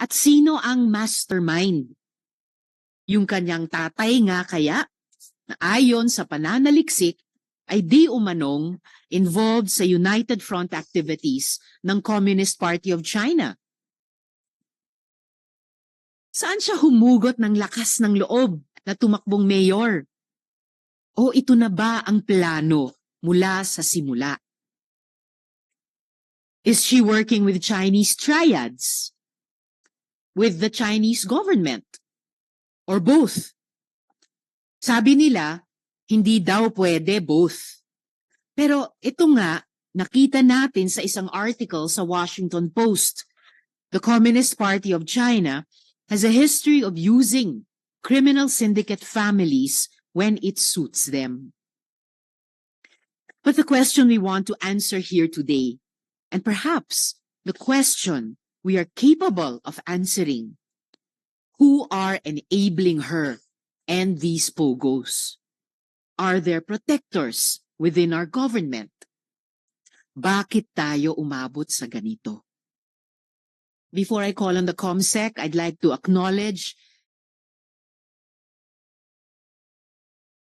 At sino ang mastermind? Yung kanyang tatay nga kaya, na ayon sa pananaliksik, ay di umanong involved sa United Front activities ng Communist Party of China. Saan siya humugot ng lakas ng loob na tumakbong mayor? O ito na ba ang plano mula sa simula? Is she working with Chinese triads? With the Chinese government? Or both? Sabi nila, hindi daw pwede both. Pero ito nga, nakita natin sa isang article sa Washington Post. The Communist Party of China has a history of using criminal syndicate families when it suits them. But the question we want to answer here today, and perhaps the question we are capable of answering, who are enabling her and these pogos? Are there protectors within our government? Bakit tayo umabot sa ganito? Before I call on the COMSEC, I'd like to acknowledge